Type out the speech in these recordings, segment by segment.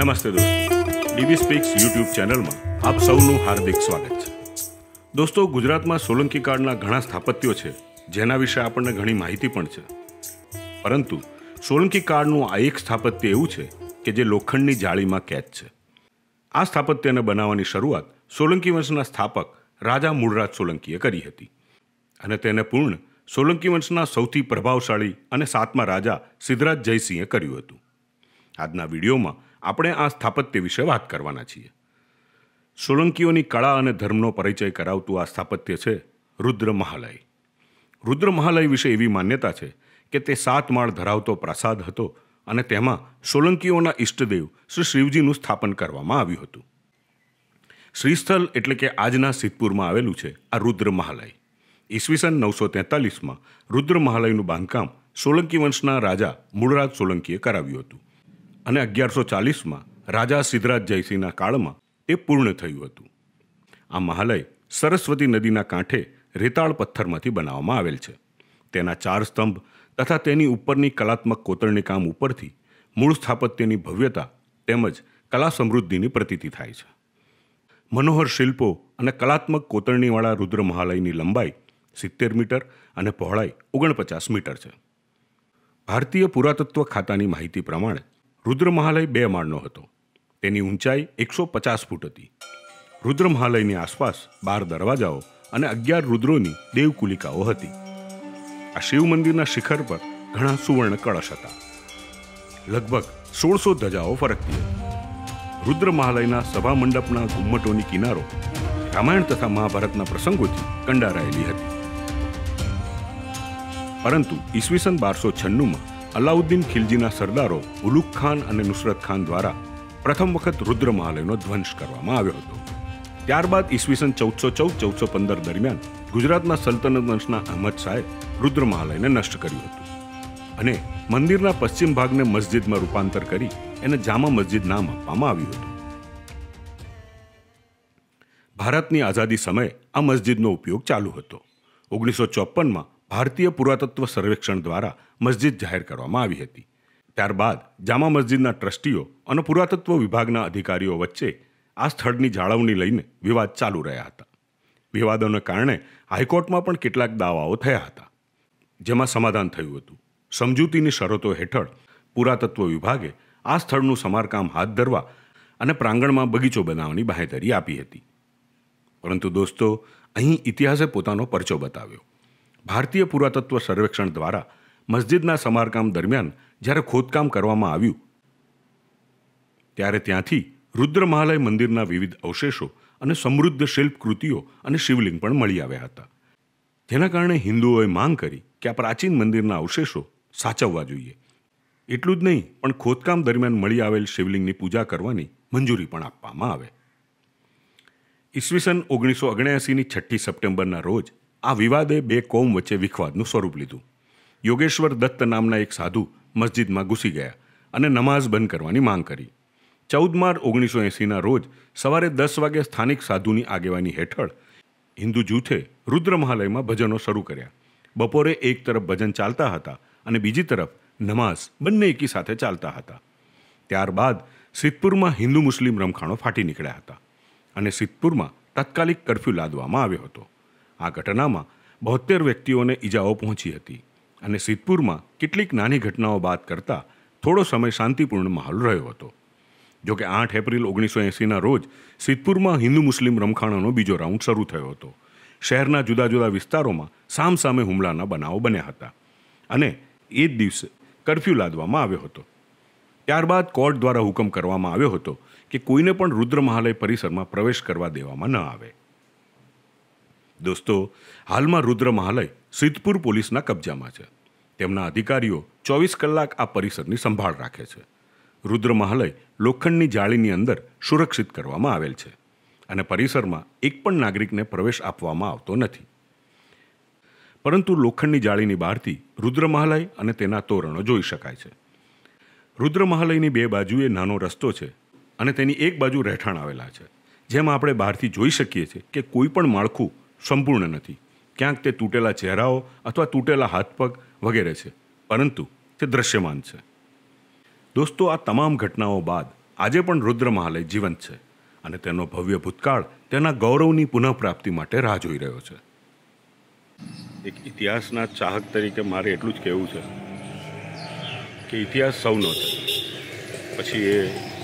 નમસ્તે દોસ્તો, DBSpeaks YouTube ચેનલમાં આપ સૌનું હાર્દિક સ્વાગત છે. દોસ્તો, ગુજરાતમાં સોલંકી કાળના ઘણા સ્થાપત્યો છે જેના વિશે આપણને ઘણી માહિતી પણ છે. પરંતુ સોલંકી કાળનું આ એક સ્થાપત્ય એવું છે કે જે લોખંડની જાળીમાં કેદ છે. આ સ્થાપત્યને બનાવવાની શરૂઆત સોલંકી વંશના સ્થાપક રાજા મૂળરાજ સોલંકીએ કરી હતી અને તેને પૂર્ણ સોલંકી વંશના સૌથી પ્રભાવશાળી અને 7મા રાજા સિદ્ધરાજ જયસિંહે કર્યું હતું. આજના વિડીયોમાં આપણે આ સ્થાપત્ય વિશે વાત કરવાના છીએ. સોલંકીઓની કળા અને ધર્મનો પરિચય કરાવતું આ સ્થાપત્ય છે રુદ્ર મહાલય. રુદ્ર મહાલય વિશે એવી માન્યતા છે કે તે 7 માળ ધરાવતો પ્રાસાદ હતો અને તેમાં સોલંકીઓના ઈષ્ટદેવ શ્રી શિવજીનું સ્થાપન કરવામાં આવ્યું હતું. શ્રીસ્થળ એટલે કે આજના સિદ્ધપુરમાં આવેલું છે આ રુદ્ર મહાલય. ઈસવીસન 943માં રુદ્ર મહાલયનું બાંધકામ સોલંકી વંશના રાજા મૂળરાજ સોલંકીએ કરાવ્યું હતું અને 1140માં રાજા સિદ્ધરાજ જયસિંહના કાળમાં તે પૂર્ણ થયું હતું. આ મહાલય સરસ્વતી નદીના કાંઠે રેતાળ પથ્થરમાંથી બનાવવામાં આવેલ છે. તેના 4 સ્તંભ તથા તેની ઉપરની કલાત્મક કોતરણી કામ ઉપરથી મૂળ સ્થાપત્યની ભવ્યતા તેમજ કલા સમૃદ્ધિની પ્રતીતિ થાય છે. મનોહર શિલ્પો અને કલાત્મક કોતરણીવાળા રુદ્ર મહાલયની લંબાઈ 70 મીટર અને પહોળાઈ 49 મીટર છે. ભારતીય પુરાતત્વ ખાતાની માહિતી પ્રમાણે રુદ્ર મહાલય 2 માળનો હતો. તેની ઊંચાઈ 150 ફૂટ હતી. રુદ્ર મહાલયની આસપાસ 12 દરવાજાઓ અને 11 રુદ્રોની દેવકુલિકાઓ હતી. આ શિવ મંદિરના શિખર પર ઘણા સુવર્ણ કળશ હતા. લગભગ 1600 ધજાઓ ફરકતી હતી. રુદ્ર મહાલયના સભા મંડપના ઘુમ્મટોની કિનારો રામાયણ તથા મહાભારતના પ્રસંગોથી કંડારાયેલી હતી. પરંતુ ઈસવીસન 1296માં અલાઉદ્દીન ખિલજીના સરદારો ઉલુગ ખાન અને નુસરત ખાન દ્વારા પ્રથમ વખત રુદ્ર મહાલયનો ધ્વંસ કરવામાં આવ્યો હતો. ત્યારબાદ ઈસવીસન 1414-1415 દરમિયાન ગુજરાતના સલ્તનત વંશના અહમદ શાહે રુદ્ર મહાલયને નષ્ટ કર્યું હતું અને મંદિરના પશ્ચિમ ભાગને મસ્જિદમાં રૂપાંતર કરી એને જામા મસ્જિદ નામ આપવામાં આવ્યું હતું. ભારતની આઝાદી સમયે આ મસ્જિદનો ઉપયોગ ચાલુ હતો. 1954માં ભારતીય પુરાતત્વ સર્વેક્ષણ દ્વારા મસ્જિદ જાહેર કરવામાં આવી હતી. ત્યારબાદ જામા મસ્જિદના ટ્રસ્ટીઓ અને પુરાતત્વ વિભાગના અધિકારીઓ વચ્ચે આ સ્થળની જાળવણી લઈને વિવાદ ચાલુ રહ્યા હતા. વિવાદોને કારણે હાઈકોર્ટમાં પણ કેટલાક દાવાઓ થયા હતા, જેમાં સમાધાન થયું હતું. સમજૂતીની શરતો હેઠળ પુરાતત્વ વિભાગે આ સ્થળનું સમારકામ હાથ ધરવા અને પ્રાંગણમાં બગીચો બનાવવાની બાંહેધરી આપી હતી. પરંતુ દોસ્તો, અહીં ઇતિહાસે પોતાનો પરચો બતાવ્યો. ભારતીય પુરાતત્વ સર્વેક્ષણ દ્વારા મસ્જિદના સમારકામ દરમિયાન જ્યારે ખોદકામ કરવામાં આવ્યું ત્યારે ત્યાંથી રુદ્ર મહાલય મંદિરના વિવિધ અવશેષો અને સમૃદ્ધ શિલ્પકૃતિઓ અને શિવલિંગ પણ મળી આવ્યા હતા. જેના કારણે હિન્દુઓએ માંગ કરી કે આ પ્રાચીન મંદિરના અવશેષો સાચવવા જોઈએ. એટલું જ નહીં, પણ ખોદકામ દરમિયાન મળી આવેલ શિવલિંગની પૂજા કરવાની મંજૂરી પણ આપવામાં આવે. ઈસવીસન 1979ની 6 સપ્ટેમ્બરના રોજ આ વિવાદે 2 કોમ વચ્ચે વિખવાદનું સ્વરૂપ લીધું. યોગેશ્વર દત્ત નામના એક સાધુ મસ્જિદમાં ઘૂસી ગયા અને નમાઝ બંધ કરવાની માંગ કરી. 14 માર્ચ 1980ના રોજ સવારે 10 વાગે સ્થાનિક સાધુની આગેવાની હેઠળ હિન્દુ જૂથે રુદ્ર મહાલયમાં ભજનો શરૂ કર્યા. બપોરે એક તરફ ભજન ચાલતા હતા અને બીજી તરફ નમાઝ બંને એકી સાથે ચાલતા હતા. ત્યારબાદ સિદ્ધપુરમાં હિન્દુ મુસ્લિમ રમખાણો ફાટી નીકળ્યા હતા અને સિદ્ધપુરમાં તાત્કાલિક કર્ફ્યુ લાદવામાં આવ્યો હતો. આ ઘટનામાં 72 વ્યક્તિઓને ઈજાઓ પહોંચી હતી અને સિદ્ધપુરમાં કેટલીક નાની ઘટનાઓ બાદ કરતાં થોડો સમય શાંતિપૂર્ણ માહોલ રહ્યો હતો. જોકે 8 એપ્રિલ 1980ના રોજ સિદ્ધપુરમાં હિન્દુ મુસ્લિમ રમખાણોનો બીજો રાઉન્ડ શરૂ થયો હતો. શહેરના જુદા જુદા વિસ્તારોમાં સામસામે હુમલાના બનાવો બન્યા હતા અને એ જ દિવસે કર્ફ્યુ લાદવામાં આવ્યો હતો. ત્યારબાદ કોર્ટ દ્વારા હુકમ કરવામાં આવ્યો હતો કે કોઈને પણ રુદ્ર મહાલય પરિસરમાં પ્રવેશ કરવા દેવામાં ન આવે. દોસ્તો, હાલમાં રુદ્ર મહાલય સિદ્ધપુર પોલીસના કબજામાં છે. તેમના અધિકારીઓ 24 કલાક આ પરિસરની સંભાળ રાખે છે. રુદ્ર મહાલય લોખંડની જાળીની અંદર સુરક્ષિત કરવામાં આવેલ છે અને પરિસરમાં એક પણ નાગરિકને પ્રવેશ આપવામાં આવતો નથી. પરંતુ લોખંડની જાળીની બહારથી રુદ્ર મહાલય અને તેના તોરણો જોઈ શકાય છે. રુદ્ર મહાલયની 2 બાજુએ નાનો રસ્તો છે અને તેની એક બાજુ રહેઠાણ આવેલા છે. જેમ આપણે બહારથી જોઈ શકીએ છીએ કે કોઈ પણ માળખું સંપૂર્ણ નથી. ક્યાંક તે તૂટેલા ચહેરાઓ અથવા તૂટેલા હાથ પગ વગેરે છે, પરંતુ તે દ્રશ્યમાન છે. દોસ્તો, આ તમામ ઘટનાઓ બાદ આજે પણ રુદ્ર મહાલય જીવંત છે અને તેનો ભવ્ય ભૂતકાળ તેના ગૌરવની પુનઃપ્રાપ્તિ માટે રાહ જોઈ રહ્યો છે. એક ઇતિહાસના ચાહક તરીકે મારે એટલું જ કહેવું છે કે ઇતિહાસ સૌનો છે, પછી એ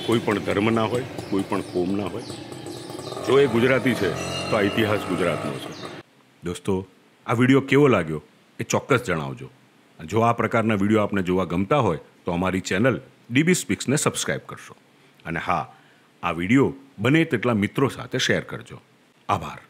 કોઈ પણ ધર્મના હોય, કોઈ પણ કોમના હોય. જો એ ગુજરાતી છે તો આ ઇતિહાસ ગુજરાતનો છે. દોસ્તો, આ વિડીયો કેવો લાગ્યો એ ચોક્કસ જણાવજો. જો આ પ્રકારના વિડીયો આપને જોવા ગમતા હોય તો અમારી ચેનલ DBSpeaksને સબસ્ક્રાઈબ કરશો. અને હા, આ વિડીયો બને તેટલા મિત્રો સાથે શેર કરજો. આભાર.